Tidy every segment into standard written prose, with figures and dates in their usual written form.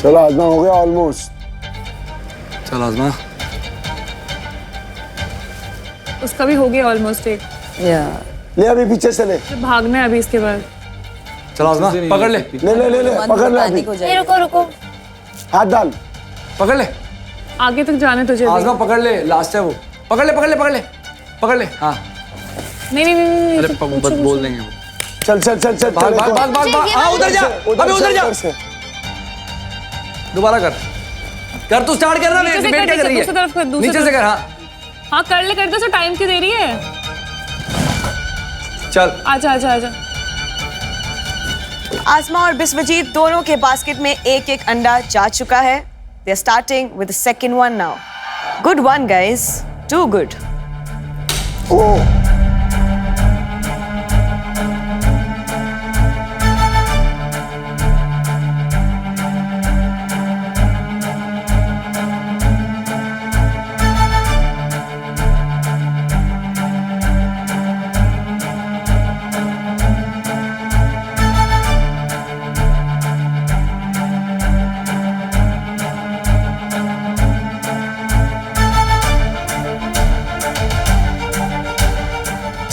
चलो आजमा, हो गया ऑलमोस्ट। चल आजमा। उसका भी हो गया ऑलमोस्ट एक। ले अभी पीछे से ले। भागना है अभी इसके बाद। चल आजमा, पकड़ ले। ले ले ले ले, पकड़ ले अभी। रुको रुको, हाथ डाल। पकड़ ले आगे तक जाने तुझे। आजमा, पकड़ ले, लास्ट है वो। पकड़ ले पकड़ ले पकड़ ले पकड़ ले। हाँ नहीं नहीं नहीं अरे बोल देंगे वो। चल चल चल चल। भाग भाग भाग भाग भाग। हाँ उधर जा, अबे उधर जा। दोबारा कर तू स्टार्ट कर ना। नीचे से वेट क्या कर रही दूसरी तरफ कर, है? दूसरी नीचे से तरफ। कर। हाँ हाँ कर ले तो टाइम की दे रही है। चल आजा आजा आजा। आसमा और बिस्वजीत दोनों के बास्केट में एक एक अंडा जा चुका है। They are starting with the second one now. Good one guys, too good.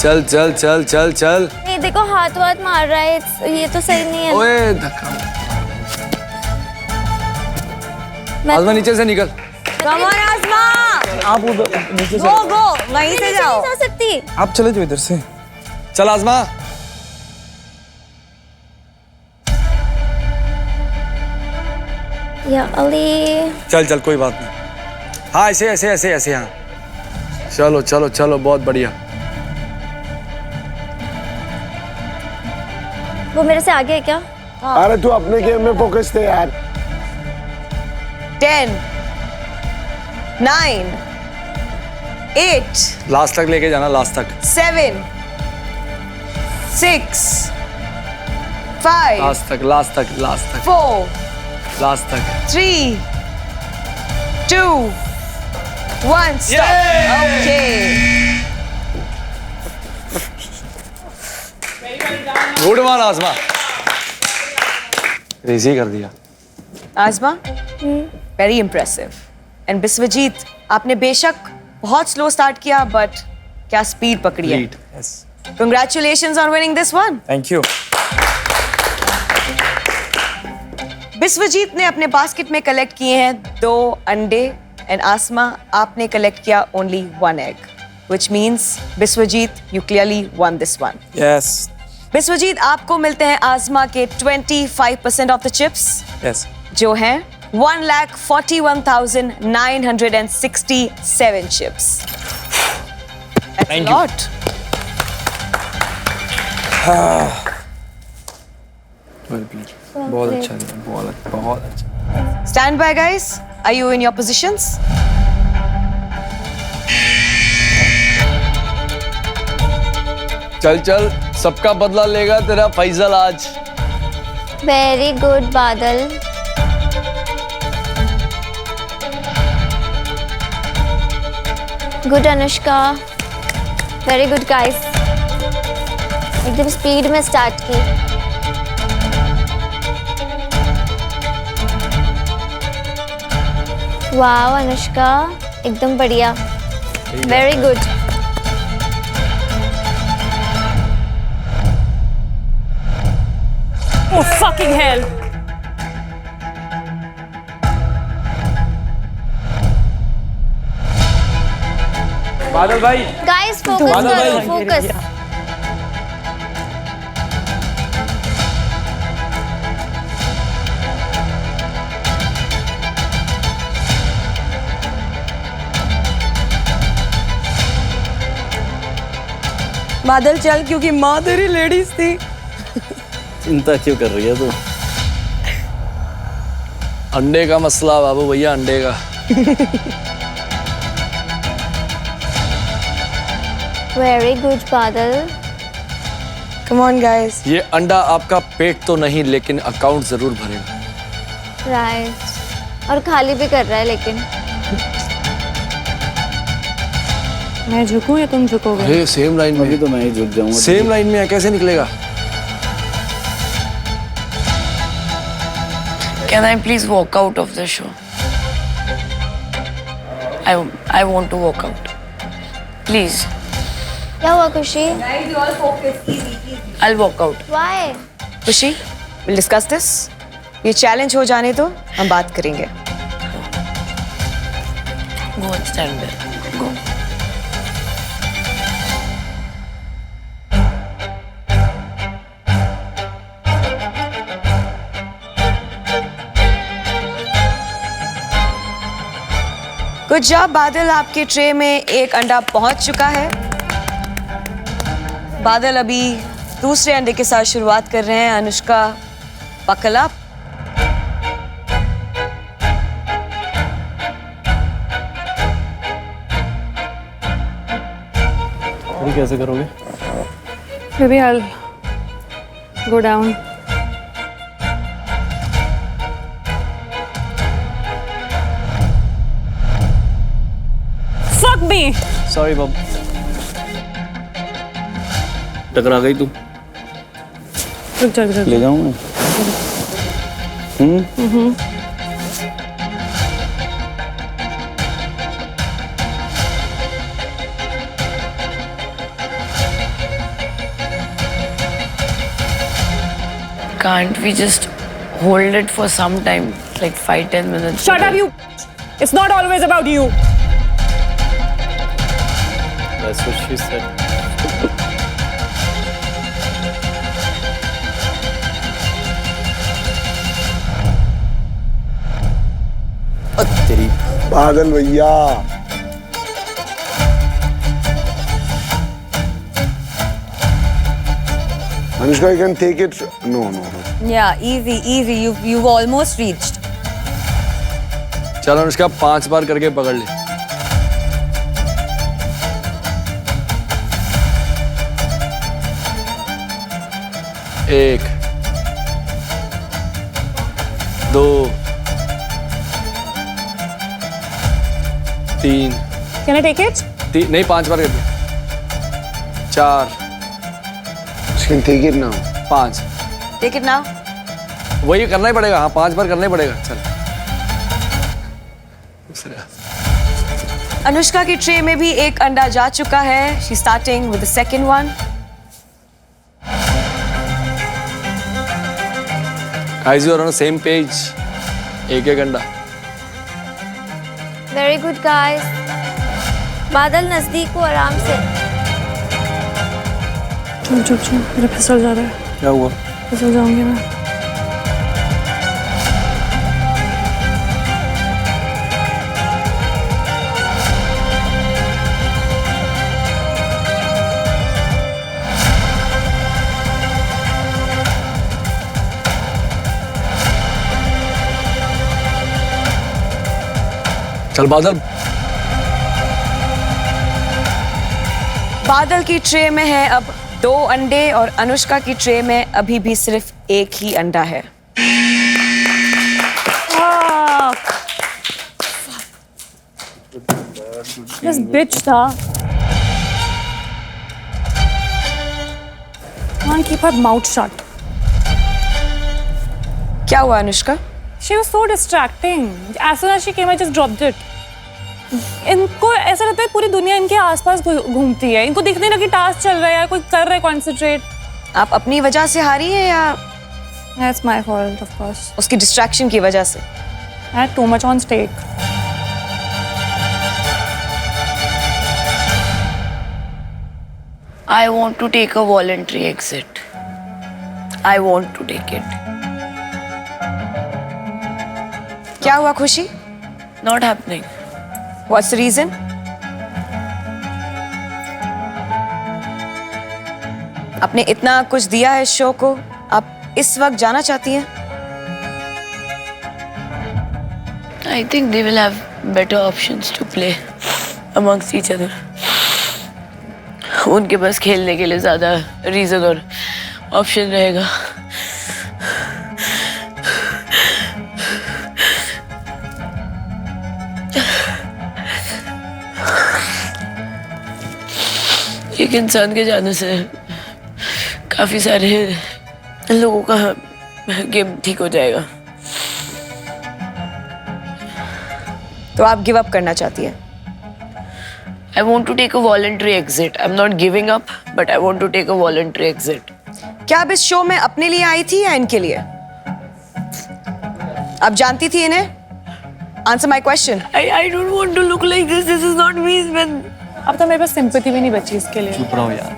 चल चल चल चल चल। नहीं देखो हाथ वाथ मार रहा है, ये तो सही नहीं है। ओए धक्का। आजमा नीचे से निकल। कम ऑन आसमा, आप उधर नीचे से, गो गो, वहीं से जाओ। नहीं जा सकती। आप चले जाओ इधर से। चल आजमा। या अली। चल चल कोई बात नहीं। हाँ ऐसे ऐसे ऐसे ऐसे। हाँ चलो चलो चलो, बहुत बढ़िया। वो मेरे से आगे है क्या? अरे तू अपने गेम में फोकस थे यार। 10 9 8 लास्ट तक लेके जाना, लास्ट तक। 7 6 5 लास्ट तक लास्ट तक लास्ट तक 4 लास्ट तक। 3 2 1 stop. Okay. गुड वन आजमा। इजी कर दिया। आजमा, वेरी इम्प्रेसिव। एंड बिस्वजीत, आपने बेशक बहुत स्लो स्टार्ट किया बट क्या स्पीड पकड़ी है। Lead. Yes, congratulations on winning this one. Thank you. Biswajit ने अपने बास्केट में कलेक्ट किए हैं 2 अंडे एंड आसमा आपने कलेक्ट किया only 1 egg, which means Biswajit you clearly won this one. Yes Biswajit, आपको मिलते हैं आसमा के 25% ऑफ द चिप्स, यस। जो हैं 1,41,967 chips. That's a Thank you. lot. बहुत अच्छा है, बहुत अच्छा। Stand by, guys. Are you in your positions? चल चल, सबका बदला लेगा तेरा फैजल आज। वेरी गुड बादल। Good Anushka. Very good guys. एकदम स्पीड में स्टार्ट की। वाह अनुष्का, एकदम बढ़िया। Very good. Oh fucking hell! बादल भाई। गाइस फोकस करो, फोकस। बादल चल, क्योंकि माँ तेरी लेडीज थी। चिंता क्यों कर रही है तू? अंडे का मसला बाबू भैया, अंडे का। वेरी गुड बादल। Come on, guys. ये अंडा आपका पेट तो नहीं लेकिन अकाउंट जरूर भरेगा। राइट, और खाली भी कर रहा है लेकिन। मैं झुकूं या तुम झुकोगे? अरे सेम लाइन में। अभी तो मैं ही झुक जाऊंगा। सेम लाइन में है, कैसे निकलेगा? Can I please walk out of the show? I want to walk out. Please. क्या हुआ खुशी? I'll walk out. Why? खुशी, we'll discuss this. ये चैलेंज हो जाने तो हम बात करेंगे. Go and stand there. Go. Good job बादल, आपके ट्रे में एक अंडा पहुंच चुका है. बादल अभी दूसरे अंडे के साथ शुरुआत कर रहे हैं. Anushka, buckle up. अभी कैसे करोगे? Maybe I'll go down. Fuck me! Sorry बम. टकरा गई तू. रुक जा, रुक जा. ले जाऊं मैं? Can't we just hold it for some time, like 5-10 minutes? Shut up, you! It's not always about you. That's what she said. तेरी बादल भैया. Anushka, you can take it. No. Yeah, easy. You've almost reached. चलो अनुष्का 5 बार करके पकड़ ले. एक, 2, 3. Can I take it? नहीं 5 बार कर दे. 4, You can take it now. 5. Take it now. वही करना ही पड़ेगा. हाँ 5 बार करना ही पड़ेगा. चल. अनुष्का की ट्रे में भी एक अंडा जा चुका है. She's starting with the second one. Guys, you are on the same page. एक अंडा. Very good guys. बादल नजदीक हो, आराम से. चुप. मेरा फिसल जा रहा है. क्या हुआ? फिसल जाऊंगी मैं. चल बादल. बादल की ट्रे में है अब 2 अंडे और अनुष्का की ट्रे में अभी भी सिर्फ एक ही अंडा है. This bitch था. Can't keep her mouth shut. क्या हुआ Anushka? She was so distracting. As soon as she came, I just dropped it. इनको ऐसा लगता है पूरी दुनिया इनके आसपास घूमती है. इनको दिखने लगी टास्क चल रहा है, कोई कर रहा है कॉन्सेंट्रेट. आप अपनी वजह से हारी हैं या That's my fault, of course. उसकी डिस्ट्रैक्शन की वजह से? I had too much on stake. I want to take a voluntary exit. I want to take it. क्या हुआ खुशी? Not happening. What's the reason? आपने इतना कुछ दिया है शो को, आप इस वक्त जाना चाहती हैं? I think they will have better options to play amongst each other. उनके पास खेलने के लिए ज़्यादा रीज़न और ऑप्शन रहेगा. एक इंसान के जाने से काफ़ी सारे लोगों का गेम ठीक हो जाएगा. तो आप गिव अप करना चाहती है? I want to take a voluntary exit. I'm not giving up, but I want to take a voluntary exit. क्या आप इस शो में अपने लिए आई थी या इनके लिए? आप जानती थी इन्हें? Answer my question. I don't want to look like this. This is not me, man. अब तो मेरे पास सिंपैथी भी नहीं बची इसके लिए। चुप रहो यार.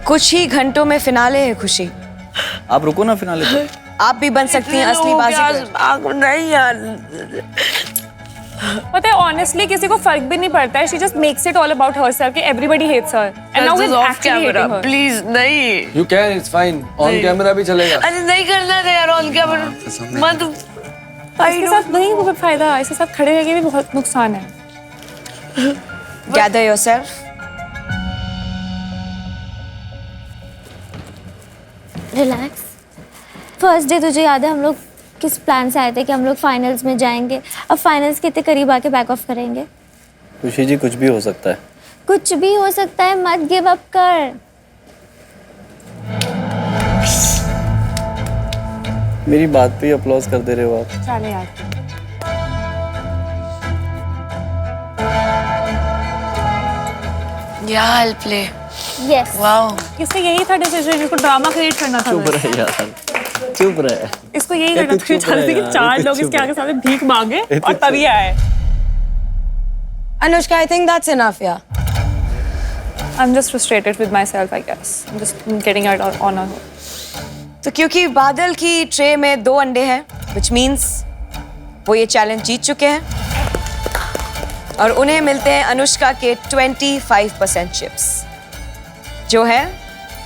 कुछ ही घंटों में फिनाले है खुशी. आप रुको ना फिनाले पे. आप भी बन सकती हैं असली बाजीगर. नहीं यार. पता है ऑनेस्टली किसी को फर्क भी नहीं पड़ता है. She just makes it all about herself कि everybody hates her and now we This is off actually camera. Hating her. Please नहीं. You can, it's fine. On camera भी चलेगा. अरे नहीं करना था यार ऑन कैमरा. मत. इसके साथ नहीं कोई फायदा. इसके साथ खड़े रह के भी बहुत नुकसान है. Gather yourself. Relax. First day तुझे याद है हम लोग किस प्लान से आए थे कि हम लोग फाइनल्स में जाएंगे. अब फाइनल्स के इतने करीब आके बैक ऑफ करेंगे. खुशी जी कुछ भी हो सकता है. कुछ भी हो सकता है. मत गिव अप कर. मेरी बात पे अप्लॉज कर दे रहे हो आप. चले यार. Yeah, I'll play. Yes. Wow. इसका यही था डिसीजन. इसको ड्रामा क्रिएट करना था. चुप बस. रहे यार. चुप रहे. इसको यही ये करना कुछ था. चुप रहे चाहते कि यार, 4 ये लोग कुछ इसके चुप आगे सामने भीख मांगे ये और कुछ तभी आए. Anushka, I think that's enough, yeah. I'm just frustrated with myself, I guess. I'm just getting it on her. तो क्योंकि बादल की ट्रे में 2 अंडे हैं, which means वो ये चैलेंज जीत चुके हैं और उन्हें मिलते हैं अनुष्का के 25% चिप्स जो है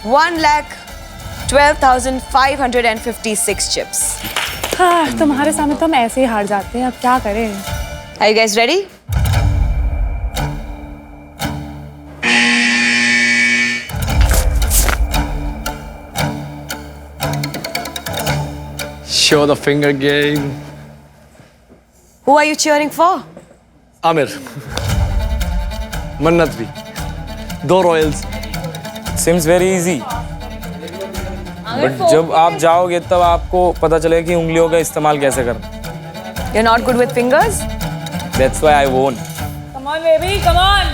1,12,556 चिप्स. हाँ, तुम्हारे सामने तो हम ऐसे ही हार जाते हैं. अब क्या करें? Are you guys ready? Show the finger game. Who are you cheering for? Aamir. मन्नत भी. 2 Royals. Seems very easy. But जब आप जाओगे तब आपको पता चलेगा कि उंगलियों का इस्तेमाल कैसे करना. You're not good with fingers? That's why I won. Come on, baby, come on.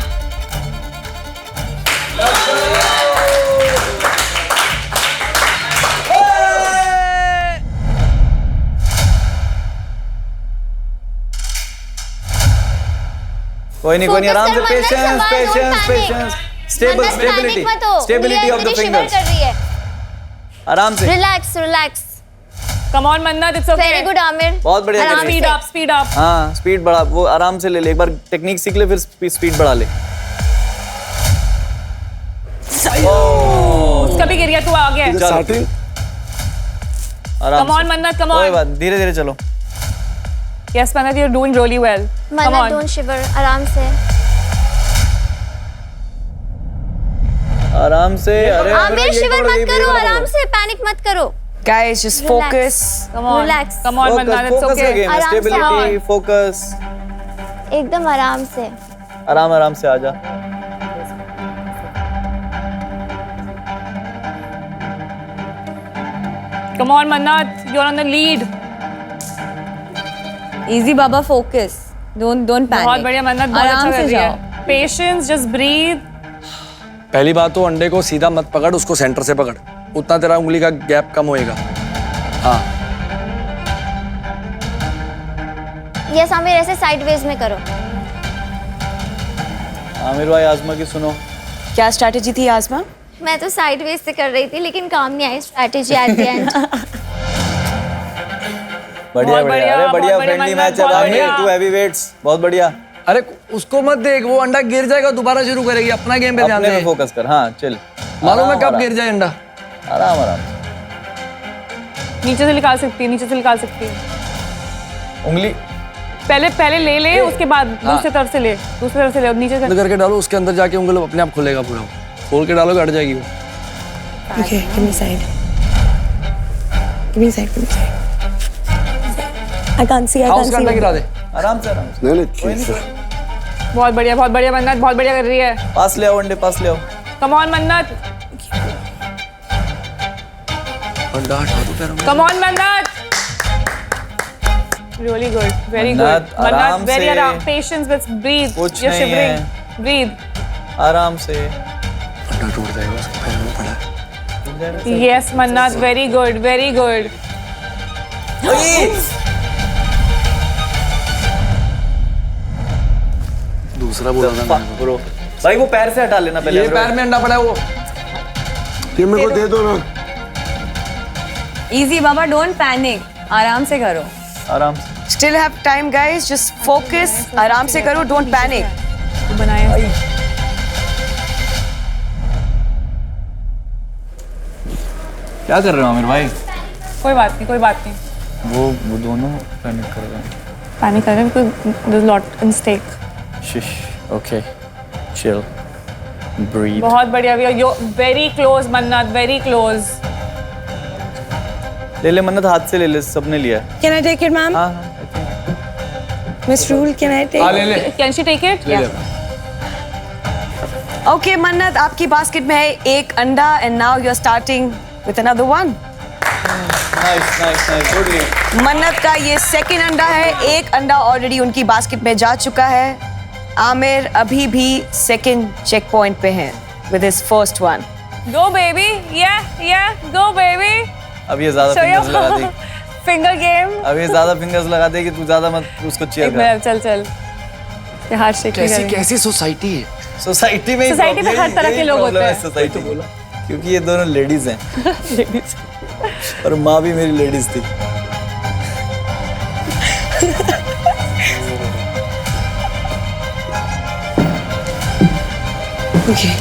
कोई नहीं कोई नहीं. आराम से. Focus कर, पेशेंस मन्नत, पेशेंस don't पेशेंस. panic. मन्नत, स्टेबिलिटी panic मत हो. स्टेबिलिटी ऑफ द उंगलियां फिंगर्स. shiver कर रही है. आराम से. Relax relax. Come on, Mannat, it's okay. Very good Aamir. बहुत बढ़िया कर रही है. Speed up, speed up. हाँ स्पीड बढ़ा. वो आराम से ले ले. एक बार टेक्निक सीख ले फिर स्पीड बढ़ा ले. उसका भी गिर गया. तू आ गया. स्टार्टिंग आराम Come on, से. Mannat, come कोई on. बात. धीरे धीरे चलो. Yes, Mannat, you're doing really well. Come मन्नत on. डोंट शिवर. आराम से. आराम से. अरे आमिर शिवर मत करो. आराम से. पैनिक मत करो. Guys, just focus. Come on. Relax. Come on, Mannat, it's focus का okay. गेम है. आराम से. Stability focus. एकदम आराम से. आराम आराम से आ जा. Come on, Mannat, you're on the lead. Easy, Baba, focus. Don't panic. बहुत बढ़िया मन्नत. बहुत आराम अच्छा से कर रही जाओ. है. Patience, just breathe. पहली बात तो अंडे को सीधा मत पकड़, उसको सेंटर से पकड़. उतना तेरा उंगली का गैप कम होएगा. हाँ. यस आमिर ऐसे साइडवेज में करो. आमिर भाई आजमा की सुनो. क्या स्ट्रैटेजी थी आजमा? मैं तो साइडवेज से कर रही थी लेकिन काम नहीं आई स्ट्रैटेजी एट द एंड. बढ़िया बढ़िया. बढ़िया, अरे बहुत बढ़िया बढ़िया फ्रेंडली मन्नत, मैच है बहुत भाई. बढ़िया. 2 हैवी वेट्स. बहुत बढ़िया. अरे उसको मत देख, वो अंडा गिर जाएगा दोबारा शुरू करेगी. अपना गेम पे ध्यान अपने दे. में फोकस कर. हाँ चल. मालूम है कब गिर जाए अंडा. आराम आराम. नीचे से निकाल सकती है. नीचे से निकाल सकती है. उंगली पहले ले उसके बाद दूसरी तरफ से ले. दूसरी तरफ से ले और नीचे से. बंद करके डालो, उसके अंदर जाके उंगली अपने आप खुलेगा पूरा. खोल के डालोगे हट जाएगी वो. Okay, give me side. Give me side. I can't see. हाँ, उसका अंडा गिरा दे. आराम से आराम से. नहीं नहीं. बहुत बढ़िया मन्नत. बहुत बढ़िया कर रही है. पास ले आओ अंडे. पास ले आओ. Come on, Mannat. अंडा हटा दो पैरों में. Come on, Mannat. Really good. Very मन्नत, good. Mannat, आराम very से। around. Patience, but breathe. कुछ You're नहीं shivering. है। Breathe. आराम से। अंडा टूट जाएगा उसके पैर में पड़ा है। Yes, Mannat, very good. Very good. दूसरा बोला था मैंने। ब्रो भाई वो पैर से हटा लेना पहले। ये पैर में अंडा पड़ा है वो। ये मेरे को दे दो ना। Easy, Baba. Don't panic. आराम से करो. आराम से। Still have time, guys. Just focus. आराम से करो. Don't panic. बनाया। क्या कर रहे हो आमिर भाई? कोई बात नहीं, कोई बात नहीं। वो दोनों पैनिक कर रहे हैं। Panic कर रहे हैं because there's a lot in stake. शिश ओके चिल ब्रीथ। बहुत बढ़िया भैया। You're very close, Mannat. Very close. ले ले मन्नत, हाथ से ले ले, सबने लिया है। Can I take it, ma'am? हाँ Miss Rule, can I take हाँ it? ले ले। Can she take it? Okay, Mannat, आपकी बास्केट में है एक अंडा and now you're starting with another one. Nice nice nice good. मन्नत का ये सेकंड अंडा है। एक अंडा ऑलरेडी उनकी बास्केट में जा चुका है। आमिर अभी भी सेकंड चेक पॉइंट पे हैं with his first one. Go baby. Yeah, yeah. Go baby. अब ये ज्यादा Show फिंगर्स लगा your दे। finger game. अब ये ज्यादा फिंगर्स लगा दे कि तू ज्यादा मत उसको चीयर एक कर। मिनट, चल चल। ये हाथ शेक कैसी कैसी सोसाइटी है। सोसाइटी में Society में हर तरह के लोग होते हैं। सोसाइटी बोला क्योंकि ये दोनों लेडीज हैं और माँ भी मेरी लेडीज थी। Okay.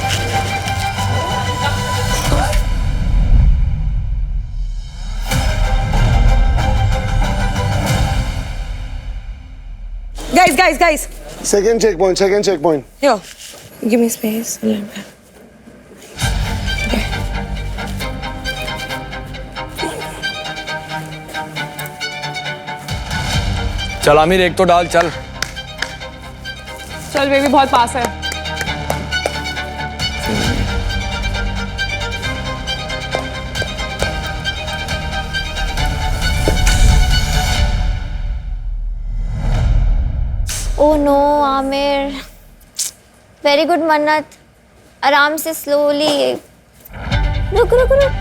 Guys. Second check point. Yo, give me space a little bit. चल आमिर एक तो डाल चल। चल बेबी, बहुत पास है। Oh no Aamir. Very good Mannat. आराम से स्लोली। रुक रुक रुक।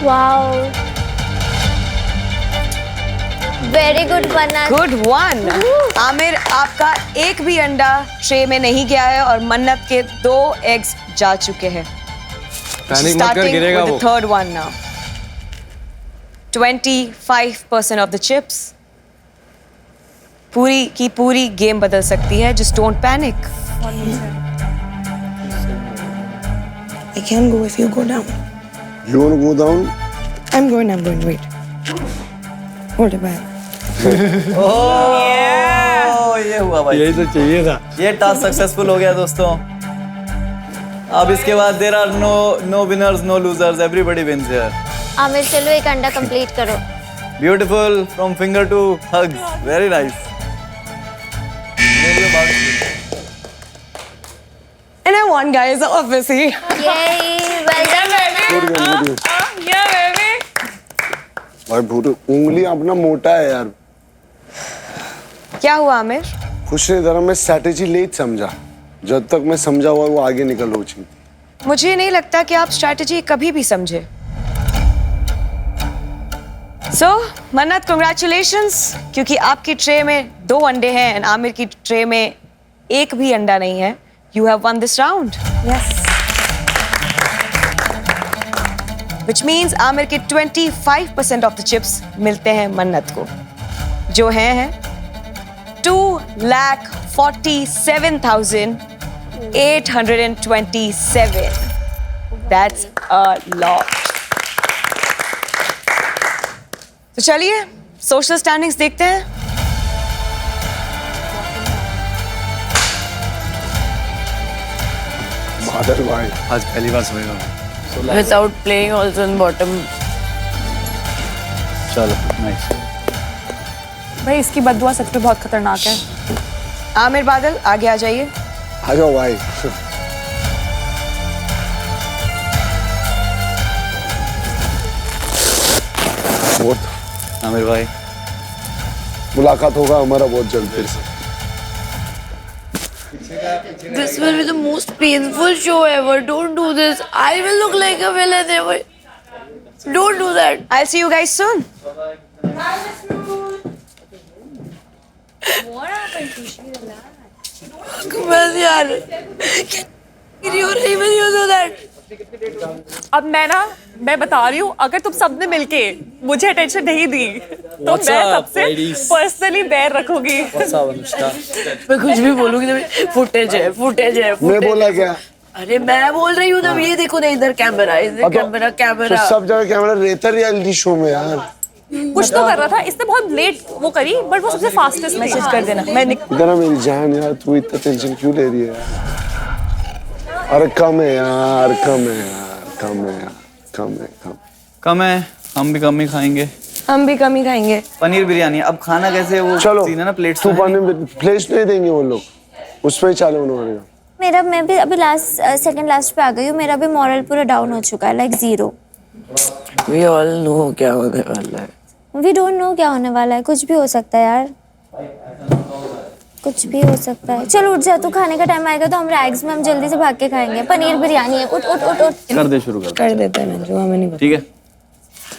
Wow. Very good Mannat. Good one. Aamir आपका एक भी अंडा ट्रे में नहीं गया है और मन्नत के 2 एग्स जा चुके हैं। पैनिक मत कर, गिरेगा वो। Third one now. 25% of the chips. पूरी की पूरी गेम बदल सकती है। Just don't panic. I can go if you go down. You want to go down? I'm going. Wait. Hold it back. ओह ये हुआ भाई। यही तो चाहिए था। ये टास्क सक्सेसफुल हो गया दोस्तों। अब इसके बाद there are no winners no losers, everybody wins here. Aamir चलो एक अंडा कंप्लीट करो। Beautiful from finger to hugs, very nice. And I won, guys, obviously. Yay, well done Good game, good game. Yeah, baby. भाई भूटू उंगली अपना मोटा है यार। क्या हुआ आमिर? कुछ नहीं जरा मैं स्ट्रैटेजी लेट समझा। जब तक मैं समझा हुआ वो आगे निकल हो चुकी। मुझे नहीं लगता कि आप स्ट्रैटेजी कभी भी समझे। So, मन्नत congratulations, क्योंकि आपकी ट्रे में 2 अंडे हैं और आमिर की ट्रे में एक भी अंडा नहीं है। You have won this round. Yes. Which means Aamir के 25% of the chips मिलते हैं मन्नत को, जो हैं 2,47,827. That's a lot. तो चलिए सोशल स्टैंडिंग्स देखते हैं। बादल भाई आज पहली बार सोएगा। without playing also in bottom. चलो नाइस। भाई इसकी बददुआ सच में बहुत खतरनाक है। आमिर बादल आगे आ जाइए। आ जाओ भाई। आमिर भाई मुलाकात होगा हमारा बहुत जल्द फिर से। This will be the most painful show ever. Don't do this. I will look like a villain ever. Don't do that. I'll see you guys soon. Come on, yaar. You will do that. अब मैं बता रही हूँ, अगर तुम सबने मिलके मुझे अटेंशन नहीं दी तो What's मैं up, सबसे ladies? पर्सनली बैर रखूंगी। What's up, Anushka? मैं कुछ भी बोलूंगी तो फुटेज है, फुटेज है। मैं बोला क्या? अरे मैं बोल रही हूँ ना, ये देखो ना, इधर कैमरा, इधर कैमरा, तो कैमरा। सब जगह कैमरा रहता रियलिटी शो में यार। कुछ तो कर रहा था, इसने बहुत लेट वो करी, बट वो सबसे फास्टेस्ट मैसेज कर देना। मैं इधर मेरी जान यार, तू इतना टेंशन क्यों ले रही है यार? अरे कम है यार, कम है यार, कम है यार, कम है, कम है, हम भी कम ही खाएंगे। हम भी कम ही खाएंगे। पनीर बिरयानी अब खाना कैसे, वो चलो सीन है ना, प्लेट्स तू प्लेट्स नहीं देंगे वो लोग, उस पर ही चालू होने वाले। मैं भी अभी सेकंड लास्ट पे आ गई हूँ। मेरा भी मॉरल पूरा डाउन हो चुका है, लाइक 0। We all know क्या होने वाला है। वी डोंट नो क्या होने वाला है, कुछ भी हो सकता है यार, कुछ भी हो सकता है। चल उठ जा, तू खाने का टाइम आएगा तो हम रैग्स में हम जल्दी से भाग के खाएंगे। पनीर बिरयानी है, उठ उठ उठ उठ। कर दे, शुरू कर देते हैं जो हमें नहीं। ठीक है।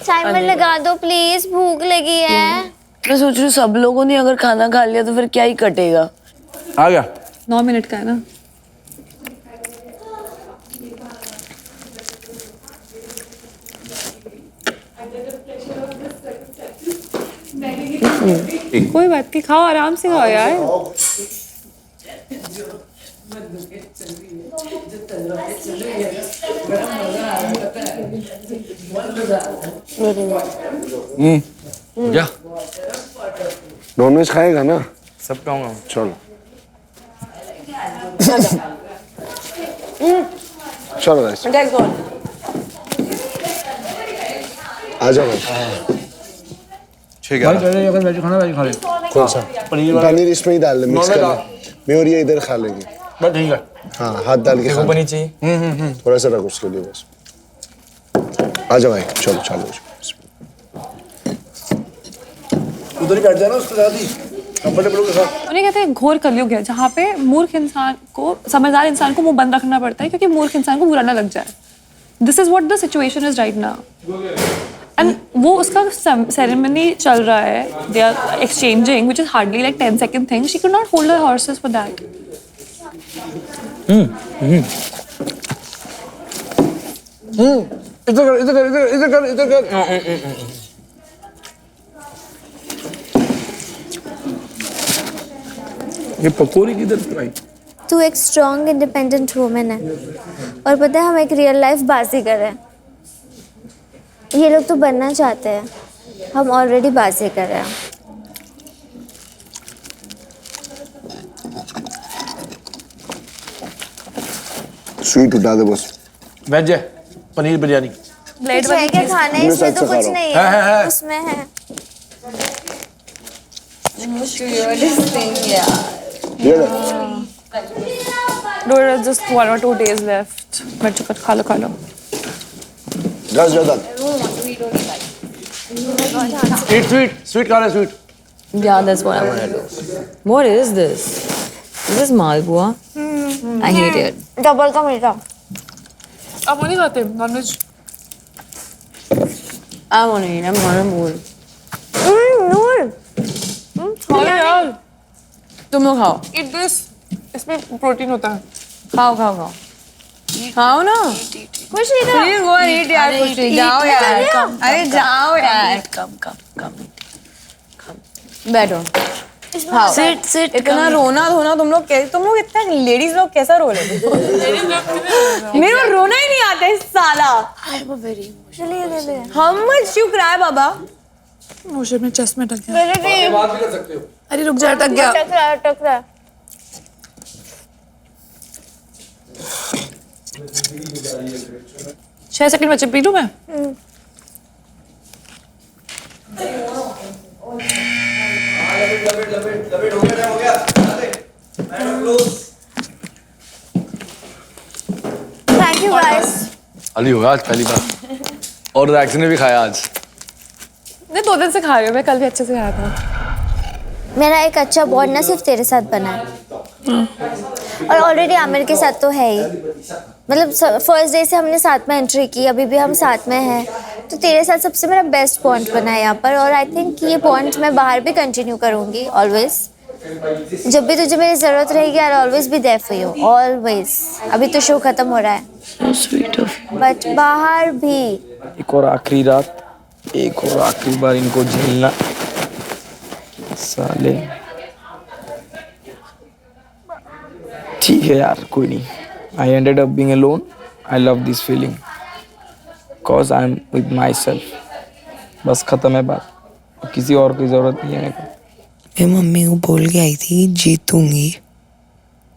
टाइमर लगा दो प्लीज, भूख लगी है। मैं सोच रही हूँ सब लोगों ने अगर खाना खा लिया तो फिर क्या ही कटेगा। आ गया। 9 मिनट का है ना। कोई बात नहीं, खाओ आराम से खाओ यार। क्या? नॉनवेज खाएगा ना? सब खाऊंगा। चलो चलो गाइस, आ जाओ भाई। ठीक है। वेज खाना, वेज खा ले। कौन सा? पनीर इसमें ही डाल ले, मिक्स कर ले। मैं और ये इधर खा लेंगे। बस ठीक है। हाँ, हाथ डाल के खा ले। बनी चाहिए। थोड़ा सा रख उसके लिए बस। आ जाओ भाई, चलो चालू। उधर ही बैठ जाना उसके साथ ही, कंफर्टेबल के साथ। उन्हें कहते हैं घोर कलयुग है, जहाँ पे मूर्ख इंसान को, समझदार इंसान को मुंह बंद रखना पड़ता है क्योंकि मूर्ख इंसान को बुरा ना लग जाए। This is what the situation is right now. And वो उसका सेरेमनी चल रहा है, they are exchanging, which is hardly like 10 second thing. She could not hold her horses for that. इधर कर। ये पकौड़ी किधर फ्राई? तू एक स्ट्रॉन्ग इंडिपेंडेंट वुमेन है और पता है हम एक रियल लाइफ बाजी कर रहे हैं। ये लोग तो बनना चाहते हैं, हम ऑलरेडी बाजी कर रहे हैं। स्वीट उठा दे बस। वेज है, पनीर बिरयानी। ब्लेड कुछ है क्या खाना है? इसमें तो कुछ नहीं है, उसमें है। ये ले। just 1 or 2 days left. बच्चों का खा लो। दस ज्यादा। स्वीट खा रहे, sweet. Yeah, that's what I want to do. What is this? Is this malpua? I hate it. Double का मीठा। आप वो नहीं खाते nonveg? I want to eat. I'm not a mood. Noor, खाओ यार। तुम लोग खाओ, Eat this. इसमें प्रोटीन होता है। खाओ खाओ खाओ, खाओ ना। खुश नहीं था। Please go and eat यार, कुछ नहीं। जाओ यार, अरे जाओ यार। कम। बैठो, खाओ। Sit. इतना रोना धोना तुम लोग इतना लेडीज लोग कैसा रो रहे हो? मेरे को रोना ही नहीं आता है साला। I'm a very चलिए ले ले। How much you cry बाबा? मुझे अपने चेस्ट में अटक गया। मेरे भी बात भी कर सकते हो। अरे रुक जा, अटक गया। अटक रहा है। 6 सेकंड बचे, पी लूं मैं? Thank you guys. अली होगा आज पहली बार। और रैक्स ने भी खाया आज। नहीं 2 दिन से खा रही हूँ मैं, कल भी अच्छे से खाया था। मेरा एक अच्छा बॉन्ड ना सिर्फ तेरे साथ बना है और ऑलरेडी आमिर के साथ तो है ही। मतलब फर्स्ट डे से हमने साथ में एंट्री की, अभी भी हम साथ में हैं, तो तेरे साथ सबसे मेरा बेस्ट बॉन्ड बना है यहाँ पर। और आई थिंक ये बॉन्ड मैं बाहर भी कंटिन्यू करूँगी ऑलवेज। जब भी तुझे मेरी ज़रूरत रहेगी I always be there for you, always. अभी तो शो खत्म हो रहा है बट बाहर भी। एक और आखिरी रात, एक और आखिरी बार इनको झेलना साले। ठीक है यार, कोई नहीं। I ended up being alone. I love this feeling. Cause I'm with myself. बस खत्म है बात, किसी और की जरूरत नहीं है मेरे को। मैं मम्मी को बोल के आई थी जीतूंगी,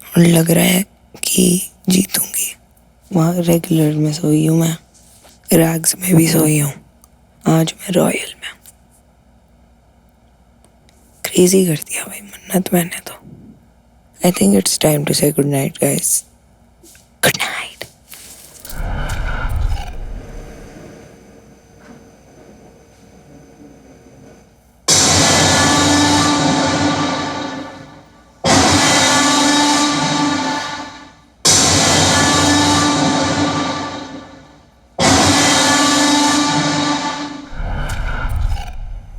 और लग रहा है कि जीतूंगी। वहाँ रेगुलर में सोई हूँ मैं, रैग्स में भी सोई हूँ, आज मैं रॉयल में। क्रेजी कर दिया भाई मन्नत मैंने तो। I think it's time to say good night guys. Good night.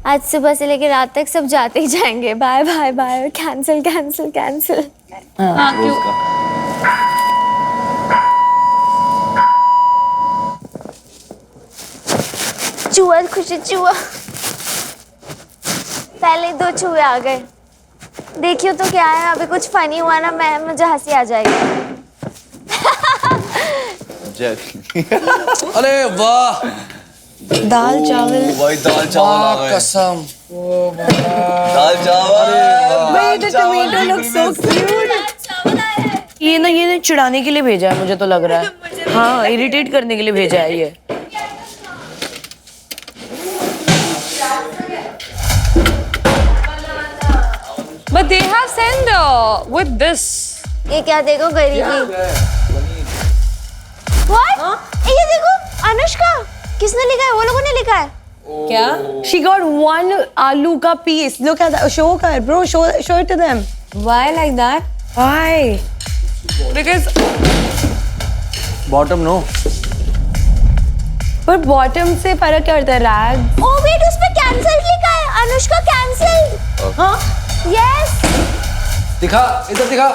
आज सुबह से लेकर रात तक सब जाते ही जाएंगे। Bye bye bye, cancel cancel cancel. हाँ क्यों? चूहा खुशी चूहा, पहले 2 चूहे आ गए। देखियो तो क्या है, अभी कुछ फनी हुआ ना मुझे हंसी आ जाएगी। अरे वाह, दाल चावल। भाई दाल चावल आ गए। कसम। दाल चावल। भाई the tomato looks so cute। ये ना चिढ़ाने के लिए भेजा है मुझे तो लग रहा है। हाँ, इरिटेट करने के लिए भेजा है ये। But they have sent with this. ये क्या देखो गरीबी। What? ये देखो अनुष्का, किसने लिखा है? वो लोगों ने लिखा है क्या? She got 1 आलू का piece. Look at that. Show her, bro. Show it to them. Why like that? Why? Because bottom no. पर बॉटम से फर्क क्या पड़ता है? रैग। ओ वेट, उस पे कैंसिल लिखा है। अनुष्का कैंसिल। हाँ? यस। दिखा, इधर दिखा।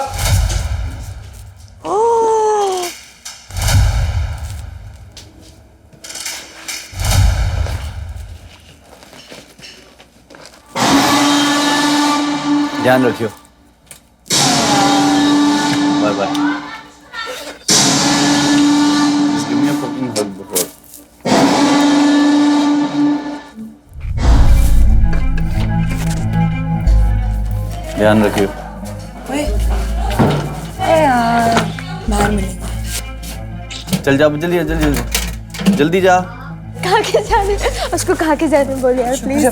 ध्यान रखियो। Bye bye. Just give me a fucking hug before. ध्यान रखियो। यार बाहर मिलेंगे। चल जा, जल्दी जल्दी जल्दी जा। कहाँ के जाने? उसको कहाँ के जाने बोल यार प्लीज।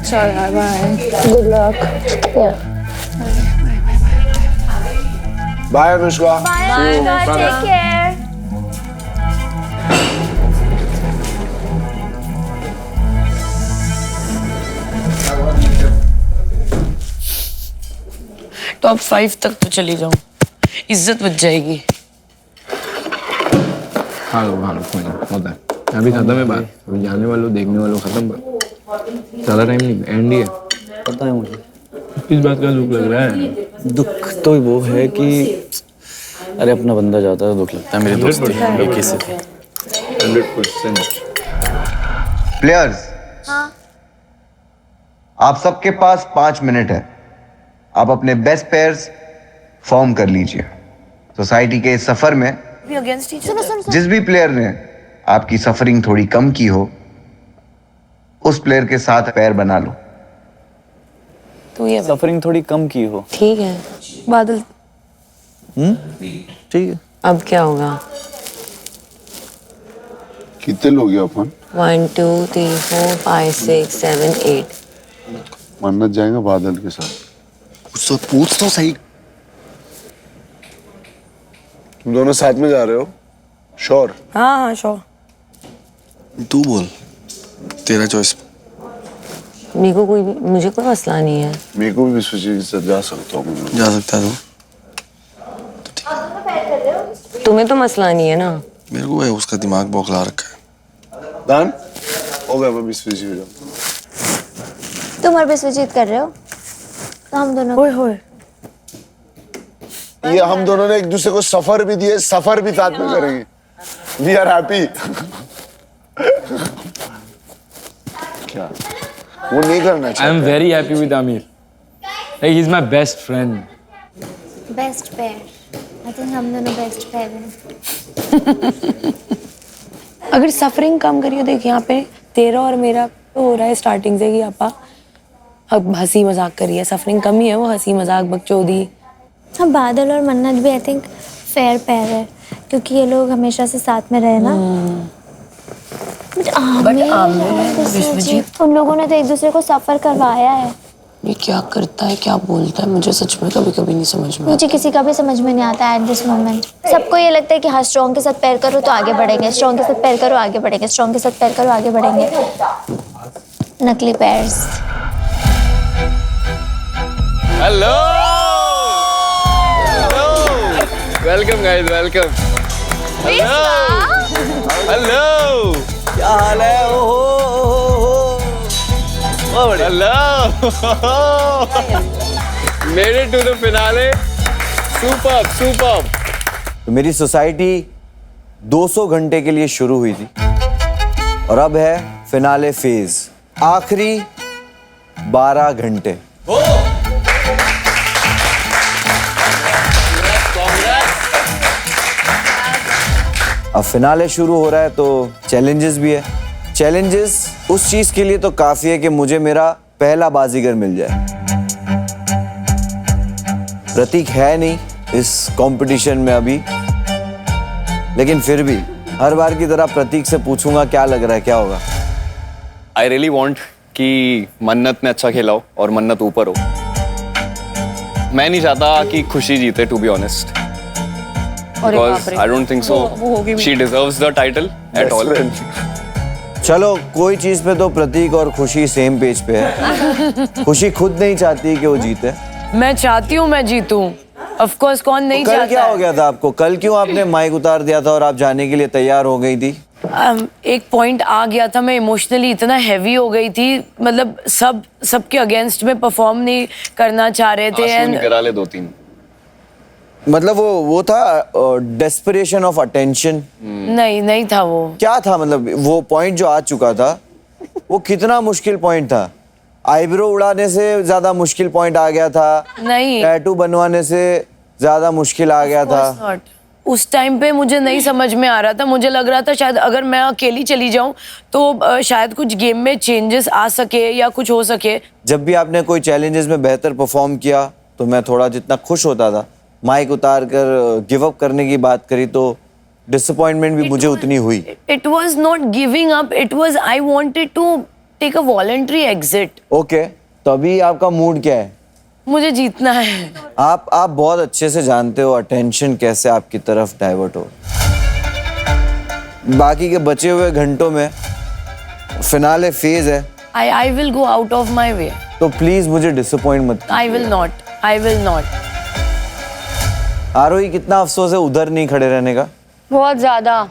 चल यार bye. Good luck. Bye Anushka. Bye bye, take care. Top 5 तक तो चली जाऊं, इज्जत बच जाएगी। हाँ कोई नहीं, होता है। अभी खत्म है बात, अभी जाने वालों देखने वालों खत्म बात। ज़्यादा टाइम नहीं, एंड ही है। पता है मुझे किस बात का दुख लग रहा है? दुख तो वो है कि अरे अपना बंदा जाता है, दुख लगता है। मेरी दोस्ती एक ही से 100%। प्लेयर्स, आप सबके पास 5 मिनट है। आप अपने बेस्ट पेयर्स फॉर्म कर लीजिए। सोसाइटी के इस सफर में जिस भी प्लेयर ने आपकी सफरिंग थोड़ी कम की हो, उस प्लेयर के साथ पैर बना लो। तो ये सफरिंग थोड़ी कम की हो। ठीक है बादल। ठीक है। अब क्या होगा? कितने लोग हैं अपन? 1 2 3 4 5 6 7 8. मन्नत जाएंगे बादल के साथ। कुछ तो पूछ तो सही। तुम दोनों साथ में जा रहे हो? श्योर? हाँ हाँ श्योर. तू बोल, तेरा चॉइस। मुझे कोई मसला नहीं है. मेरे को भी विश्वजीत के साथ जा सकता हूँ। जा सकता है तू। तुम्हें तो मसला नहीं है ना. मेरे को है, उसका दिमाग बौखला रखा है। डन हो गया, मैं विश्वजीत में जाऊँ। तुम और विश्वजीत कर रहे हो तो हम दोनों होए होए. ये हम दोनों ने एक दूसरे को सफर भी दिए, सफर भी साथ में करेंगे। We are happy. क्या वो नहीं करना आई चाहिए? Am very happy with Aamir. He is my best friend. Best pair. I think हम दोनों बेस्ट पेयर हैं. अगर सफरिंग कम करिए, देख यहाँ पे तेरा और मेरा तो हो रहा है स्टार्टिंग से कि आपा अब हंसी मजाक करिए. सफरिंग कम ही है, वो हंसी मजाक बकचोदी. हाँ, बादल और मन्नत भी आई थिंक फेयर पेयर है क्योंकि ये लोग हमेशा से साथ में रहे ना. बट आमिर और विश्वजीत, उन लोगों ने तो एक दूसरे को सफर करवाया है. ये क्या करता है, क्या बोलता है, मुझे सच में कभी कभी नहीं समझ में मुझे किसी का भी समझ में नहीं आता एट दिस मोमेंट. सबको ये लगता है कि हाँ स्ट्रॉन्ग के साथ पैर करो तो आगे बढ़ेंगे, स्ट्रॉन्ग के साथ पैर करो आगे बढ़ेंगे, स्ट्रॉन्ग के साथ पैर करो आगे बढ़ेंगे. नकली pairs. Hello welcome guys, welcome. Hello क्या हाल है? ओहो. Hello made it to the finale. Superb superb. तो मेरी सोसाइटी 200 घंटे के लिए शुरू हुई थी और अब है फिनाले फेज, आखिरी 12 घंटे. अब फिनाले शुरू हो रहा है तो चैलेंजेस भी है. चैलेंजेस उस चीज के लिए तो काफी है कि मुझे मेरा पहला बाजीगर मिल जाए. प्रतीक है नहीं इस कंपटीशन में अभी, लेकिन फिर भी हर बार की तरह प्रतीक से पूछूंगा क्या लग रहा है, क्या होगा. आई रियली वॉन्ट कि मन्नत ने अच्छा खेला हो और मन्नत ऊपर हो. मैं नहीं चाहता कि खुशी जीते, to be honest, because I don't think so she deserves the title at all. चलो कोई चीज पे तो प्रतीक और खुशी सेम पेज पे है. खुशी खुद नहीं चाहती कि वो जीते. मैं चाहती हूँ मैं जीतूं. ऑफ कोर्स, कौन नहीं चाहता. कल क्या हो गया था आपको? कल क्यों आपने माइक उतार दिया था और आप जाने के लिए तैयार हो गई थी? एक पॉइंट आ गया था, मैं इमोशनली इतना हैवी हो गई थी. मतलब सबके अगेंस्ट में परफॉर्म नहीं करना चाह रहे थे. एंड करा ले 2-3. मतलब वो था डेस्परेशन ऑफ अटेंशन. नहीं था वो. क्या था मतलब वो पॉइंट जो आ चुका था, वो कितना मुश्किल पॉइंट था? आईब्रो उड़ाने से ज्यादा मुश्किल पॉइंट आ गया था. नहीं, टैटू बनवाने से ज्यादा मुश्किल आ गया था. उस टाइम पे मुझे नहीं समझ में आ रहा था. मुझे लग रहा था शायद अगर मैं अकेली चली जाऊं तो शायद कुछ गेम में चेंजेस आ सके या कुछ हो सके. जब भी आपने कोई चैलेंजेस में बेहतर परफॉर्म किया तो मैं थोड़ा जितना खुश होता था, माइक उतार कर गिव अप करने की बात करी तो डिसअपॉइंटमेंट भी मुझे उतनी हुई. It was not giving up, it was I wanted to take a voluntary exit. Okay, तो अभी आपका मूड क्या है? मुझे जीतना है. आप बहुत अच्छे से जानते हो अटेंशन कैसे आपकी तरफ डाइवर्ट हो. बाकी के बचे हुए घंटों में फिनाले फेज है. I will go out of my way. तो प्लीज मुझे डिसअपॉइंट मत. I will not. आरोही, कितना अफसोस है उधर नहीं खड़े रहने का. बहुत ज़्यादा.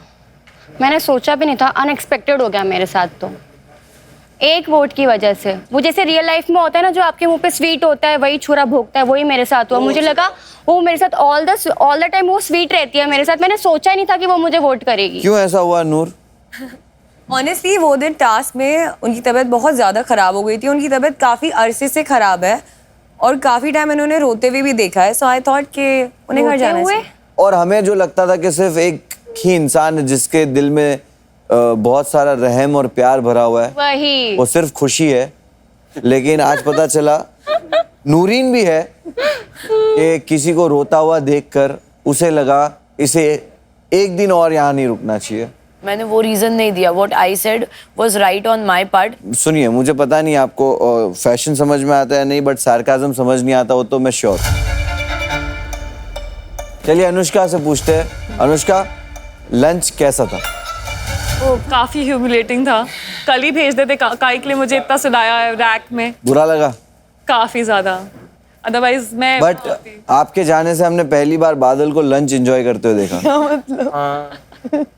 मैंने सोचा भी नहीं था, अनएक्सपेक्टेड हो गया मेरे साथ. तो एक वोट की वजह से, वो जैसे रियल लाइफ में होता है ना, जो आपके मुंह पे स्वीट होता है वही छुरा भोगता है, वही मेरे साथ हुआ. मुझे लगा वो मेरे साथ ऑल द टाइम वो स्वीट रहती है मेरे साथ. मैंने सोचा ही नहीं था कि वो मुझे वोट करेगी. क्यों ऐसा हुआ नूर? ऑनेस्टली वो दिन टास्क में उनकी तबीयत बहुत ज़्यादा ख़राब हो गई थी. उनकी तबीयत काफ़ी अरसे से ख़राब है और काफ़ी टाइम इन्होंने रोते हुए भी देखा है. सो आई थॉट कि उन्हें घर जाना चाहिए. और हमें जो लगता था कि सिर्फ एक ही इंसान है जिसके दिल में बहुत सारा रहम और प्यार भरा हुआ है, वही वो सिर्फ खुशी है. लेकिन आज पता चला नूरीन भी है कि किसी को रोता हुआ देखकर उसे लगा इसे एक दिन और यहाँ नहीं रुकना चाहिए. मैंने वो रीजन नहीं दिया. What I said was right on my part. सुनिए, मुझे पता नहीं आपको फैशन समझ में आता है नहीं, बट सार्काज्म समझ नहीं आता, वो तो मैं श्योर. चलिए अनुष्का से पूछते हैं. अनुष्का, लंच कैसा था? वो काफी ह्यूमिलेटिंग था. कल ही भेज देते काई के लिए, मुझे इतना सुनाया है रैक में. बुरा लगा? काफी ज्यादा. अदरवाइज मैं बट आपके जाने से हमने पहली बार बादल को लंच एंजॉय करते हुए देखा. क्या मतलब?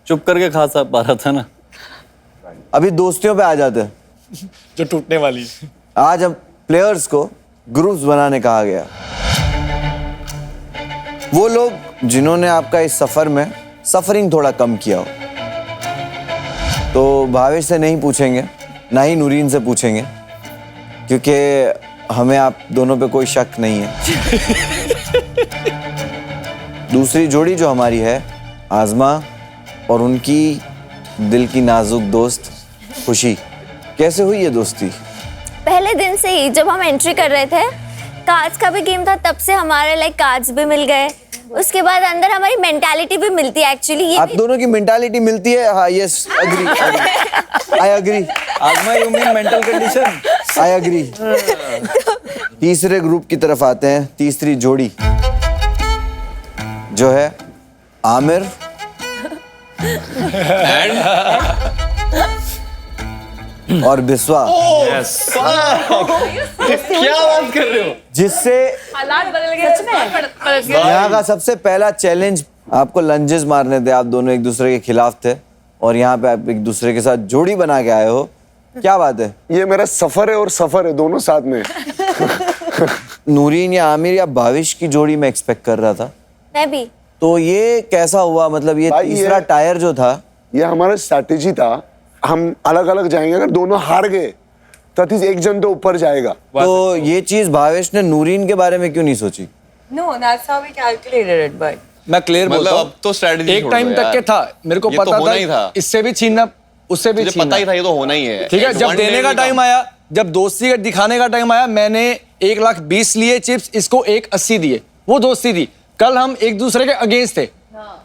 चुप करके खा सा पा रहा था ना. अभी दोस्तियों पे आ जाते हैं जो टूटने वाली. आज अब प्लेयर्स को ग्रुप्स बनाने कहा गया. वो लोग जिन्होंने आपका इस सफर में सफरिंग थोड़ा कम किया हो. तो भावेश से नहीं पूछेंगे, ना ही नूरीन से पूछेंगे, क्योंकि हमें आप दोनों पे कोई शक नहीं है. दूसरी जोड़ी जो हमारी है, आज़मा और उनकी दिल की नाजुक दोस्त खुशी. कैसे हुई ये दोस्ती? पहले दिन से ही जब हम एंट्री कर रहे थे, कार्ड्स का भी गेम था, तब से हमारे लाइक कार्ड्स भी मिल गए. उसके बाद अंदर हमारी मेंटालिटी भी मिलती है एक्चुअली. आप दोनों की मेंटालिटी मिलती है. हाँ, यस, एग्री, आई एग्री. आज़मा, you mean mental condition? I agree. तीसरे ग्रुप की तरफ आते हैं. तीसरी जोड़ी जो है आमिर और बिस्वा. क्या बात कर रहे हो? जिससे हालात बदल गए. यहाँ का सबसे पहला चैलेंज, आपको लंजेस मारने थे. आप दोनों एक दूसरे के खिलाफ थे और यहाँ पे आप एक दूसरे के साथ जोड़ी बना के आए हो. क्या बात है? ये मेरा सफर है और सफर है, दोनों साथ में. नूरीन या आमिर या भाविश की जोड़ी मैं एक्सपेक्ट कर रहा था. मैं भी. तो ये कैसा हुआ? मतलब ये तीसरा टायर जो था, ये हमारा स्ट्रैटेजी था. हम अलग अलग जाएंगे, अगर दोनों हार गए तो एक जन तो ऊपर जाएगा. तो ये चीज भावेश ने नूरीन के बारे में क्यों नहीं सोची? No, that's how we calculated it, but. मैं क्लियर बोलता हूँ, अब तो स्ट्रेटजी एक टाइम तक के था. मेरे को पता था इससे भी छीनना, उससे भी छीनना. पता ही था ये तो होना ही है. ठीक है, जब देने का टाइम आया, जब दोस्ती का दिखाने का टाइम आया, मैंने 1,20,000 लिए चिप्स, इसको 1,80,000 दिए. वो दोस्ती थी. कल हम एक दूसरे के अगेंस्ट थे.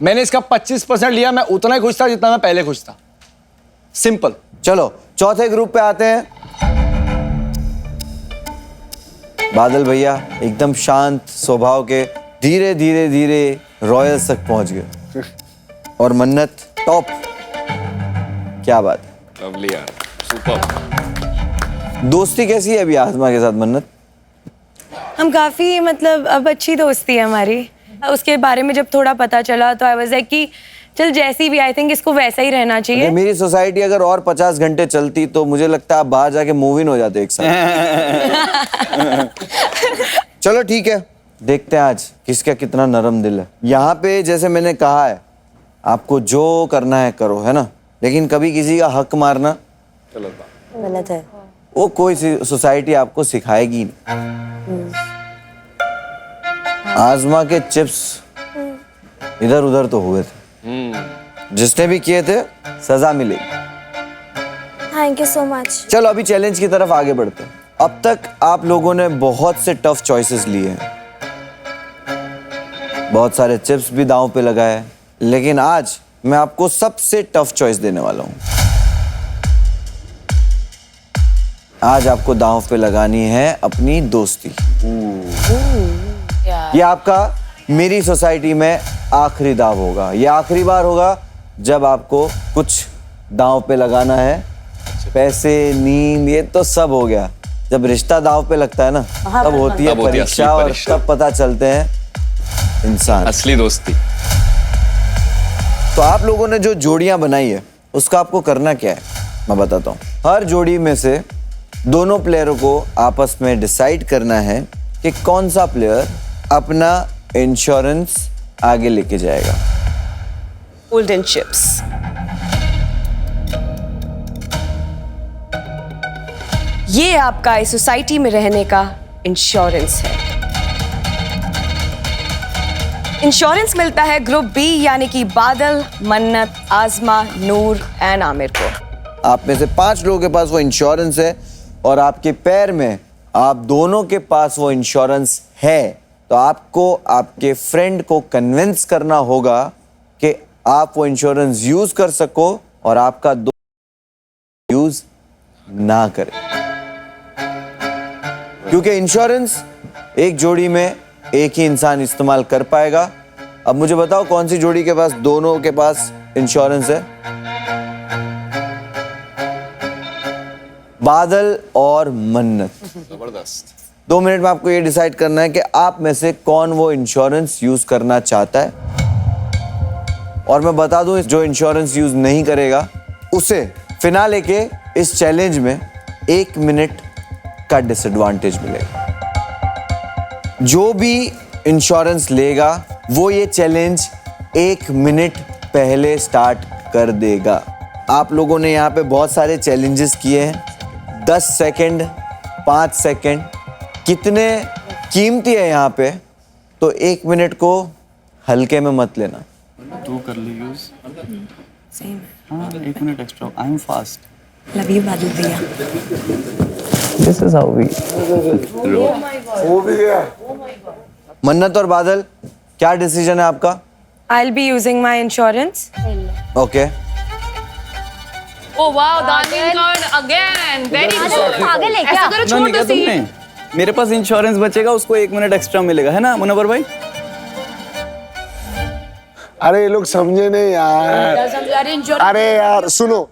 मैंने इसका 25% लिया. मैं उतना ही खुश था जितना मैं पहले खुश था. सिंपल. चलो चौथे ग्रुप पे आते हैं. बादल भैया एकदम शांत स्वभाव के, धीरे धीरे धीरे रॉयल्स तक पहुंच गए. और मन्नत टॉप. क्या बात है? लवली यार, सुपर. दोस्ती कैसी है अभी आज़मा के साथ मन्नत? हम काफ़ी मतलब अब अच्छी दोस्ती है हमारी. उसके बारे में जब थोड़ा पता चला तो आई वाज लाइक कि चल जैसी भी, आई थिंक इसको वैसा ही रहना चाहिए. मेरी सोसाइटी अगर और 50 घंटे चलती तो मुझे लगता है आप बाहर जाके मूव इन हो जाते एक साथ. चलो ठीक है, देखते हैं आज किसका कितना नरम दिल है. यहाँ पे जैसे मैंने कहा है, आपको जो करना है करो, है ना, लेकिन कभी किसी का हक मारना गलत है. वो कोई सोसाइटी आपको सिखाएगी नहीं. आज़मा के चिप्स इधर उधर तो हुए थे. जिसने भी किए थे सजा मिलेगी. Thank you so much. चलो अभी चैलेंज की तरफ आगे बढ़ते हैं. अब तक आप लोगों ने बहुत से टफ चॉइसेस लिए हैं, बहुत सारे चिप्स भी दांव पे लगाए, लेकिन आज मैं आपको सबसे टफ चॉइस देने वाला हूं. आज आपको दांव पे लगानी है अपनी दोस्ती. ये आपका मेरी सोसाइटी में आखिरी दाव होगा. ये आखिरी बार होगा जब आपको कुछ दांव पे लगाना है. पैसे, नींद, ये तो सब हो गया. जब रिश्ता दांव पे लगता है ना, तब होती है परीक्षा, और तब पता चलते हैं इंसान. असली दोस्ती. तो आप लोगों ने जो जोड़ियां बनाई है, उसका आपको करना क्या है मैं बताता हूँ. हर जोड़ी में से दोनों प्लेयरों को आपस में डिसाइड करना है कि कौन सा प्लेयर अपना इंश्योरेंस आगे लेके जाएगा. Golden chips. ये आपका इस सोसाइटी में रहने का इंश्योरेंस है. इंश्योरेंस मिलता है ग्रुप बी यानी कि बादल, मन्नत, आज़मा, नूर एंड आमिर को. आप में से 5 लोगों के पास वो इंश्योरेंस है और आपके पैर में आप दोनों के पास वो इंश्योरेंस है. तो आपको आपके फ्रेंड को कन्विंस करना होगा कि आप वो इंश्योरेंस यूज कर सको और आपका यूज ना करें, क्योंकि इंश्योरेंस एक जोड़ी में एक ही इंसान इस्तेमाल कर पाएगा। अब मुझे बताओ कौन सी जोड़ी के पास दोनों के पास इंश्योरेंस है? बादल और मन्नत। जबरदस्त। 2 मिनट में आपको ये डिसाइड करना है कि आप में से कौन वो इंश्योरेंस यूज करना चाहता है। और मैं बता दूं, जो इंश्योरेंस यूज नहीं करेगा उसे फिनाले के इस चैलेंज में 1 मिनट का डिसएडवांटेज मिलेगा। जो भी इंश्योरेंस लेगा वो ये चैलेंज 1 मिनट पहले स्टार्ट कर देगा। आप लोगों ने यहाँ पे बहुत सारे चैलेंजेस किए हैं। 10 सेकंड, 5 सेकंड कितने कीमती है यहाँ पे, तो 1 मिनट को हल्के में मत लेना। तू कर ली यूज। सेम। हाँ, 1 minute extra. I am fast. Love you बादल भैया। दिस इज हाउ वी वो भी गया। मन्नत और बादल, क्या डिसीजन है आपका? I'll be using my insurance. Okay. Oh wow, Daniel turned again. Very good. पागल है क्या? ऐसा करो, छोड़ दो तुमने, मेरे पास इंश्योरेंस बचेगा, उसको 1 मिनट एक्स्ट्रा मिलेगा, है ना मुनव्वर भाई? अरे ये लोग समझे नहीं यार। अरे यार सुनो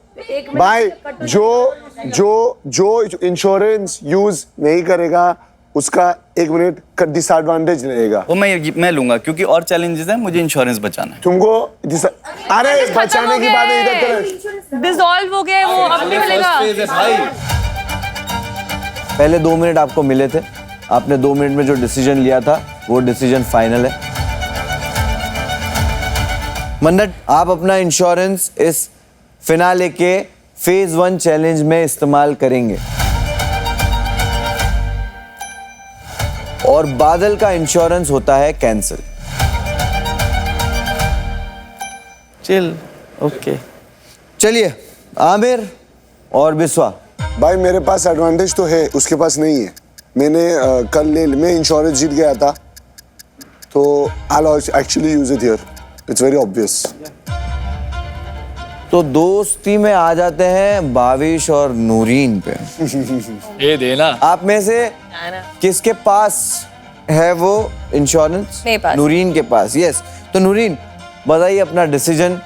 भाई, जो इंश्योरेंस यूज नहीं करेगा उसका 1 मिनट का डिसएडवांटेज रहेगा। वो मैं लूंगा, क्योंकि और चैलेंजेस है, मुझे इंश्योरेंस बचाना है। तुमको अरे बचाने की बात इधर तरह डिसॉल्व हो गया, वो अब नहीं मिलेगा। पहले 2 मिनट आपको मिले थे, आपने 2 मिनट में जो डिसीजन लिया था वो डिसीजन फाइनल है। मन्नत, आप अपना इंश्योरेंस इस फिनाले के फेज 1 चैलेंज में इस्तेमाल करेंगे और बादल का इंश्योरेंस होता है कैंसिल। चिल। ओके, चलिए आमिर और बिस्वा। भाई मेरे पास एडवांटेज तो है, उसके पास नहीं है। मैंने मैं इंश्योरेंस जीत गया था, तो I actually use it here. It's very obvious. तो दोस्ती में आ जाते हैं भाविश और नूरीन पे। ये देना। आप में से किसके पास है वो इंश्योरेंस? मेरे पास। नूरीन के पास। यस। तो नूरीन बताइए अपना डिसीजन,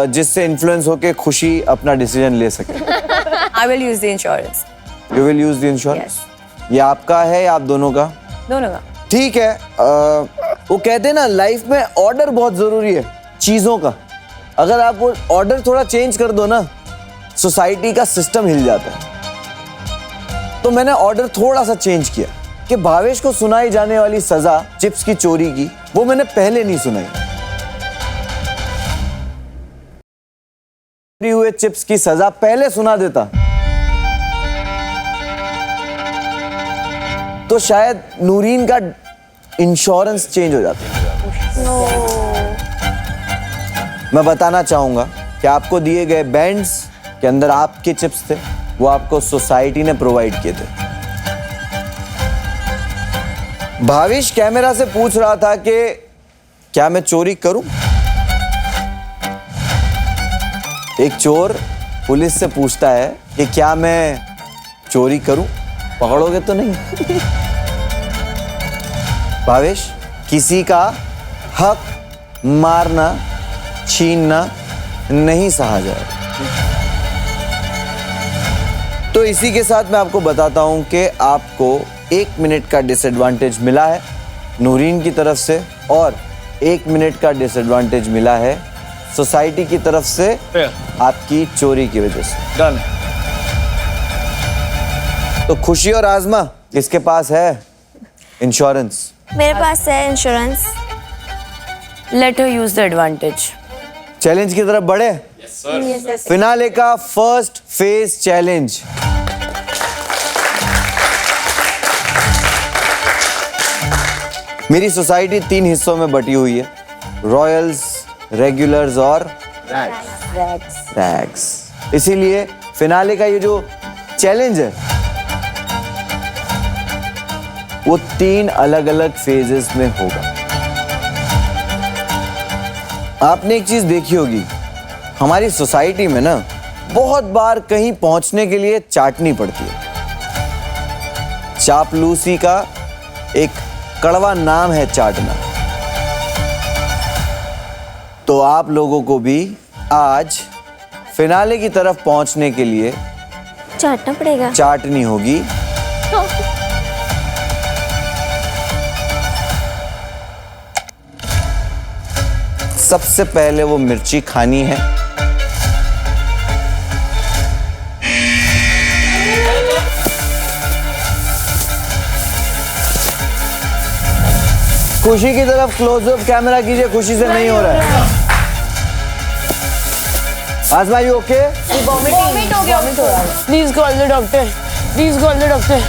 जिससे इन्फ्लुएंस होके खुशी अपना डिसीजन ले सके। I will use the insurance. You will use the insurance. ये आपका है या आप दोनों का? दोनों का। ठीक है। वो कहते हैं ना, लाइफ में ऑर्डर बहुत जरूरी है चीजों का। अगर आप वो ऑर्डर थोड़ा चेंज कर दो ना, सोसाइटी का सिस्टम हिल जाता है। तो मैंने ऑर्डर थोड़ा सा चेंज किया कि भावेश को सुनाई जाने वाली सजा चिप्स की चोरी की, वो मैंने पहले नहीं सुनाई। चोरी हुए चिप्स की सजा पहले सुना देता तो शायद नूरीन का इंश्योरेंस चेंज हो जाता। मैं बताना चाहूंगा कि आपको दिए गए बैंड्स के अंदर आपके चिप्स थे, वो आपको सोसाइटी ने प्रोवाइड किए थे। भाविश कैमरा से पूछ रहा था कि क्या मैं चोरी करूं? एक चोर पुलिस से पूछता है कि क्या मैं चोरी करूं, पकड़ोगे तो नहीं? भाविश, किसी का हक मारना छीनना नहीं सहा जाए। तो इसी के साथ मैं आपको बताता हूं कि आपको 1 मिनट का डिसएडवांटेज मिला है नूरीन की तरफ से, और 1 मिनट का डिसएडवांटेज मिला है सोसाइटी की तरफ से आपकी चोरी की वजह से। डन। तो खुशी और आजमा, किसके पास है इंश्योरेंस? मेरे पास है insurance. Let her use the advantage. Challenge की तरफ बढ़े। फिनाले का फर्स्ट फेज चैलेंज। मेरी सोसाइटी 3 हिस्सों में बटी हुई है, रॉयल्स, रेगुलर्स और रैग्स। इसीलिए फिनाले का ये जो चैलेंज है वो 3 अलग अलग फेजेस में होगा। आपने एक चीज देखी होगी, हमारी सोसाइटी में ना बहुत बार कहीं पहुंचने के लिए चाटनी पड़ती है। चापलूसी का एक कड़वा नाम है चाटना। तो आप लोगों को भी आज फिनाले की तरफ पहुंचने के लिए चाटना पड़ेगा। चाटनी होगी। सबसे पहले वो मिर्ची खानी है। खुशी की तरफ क्लोजअप कैमरा कीजिए, खुशी से नहीं हो रहा है। आसमा, यू ओके? वॉमिट हो गया। Please call the doctor, please call the doctor.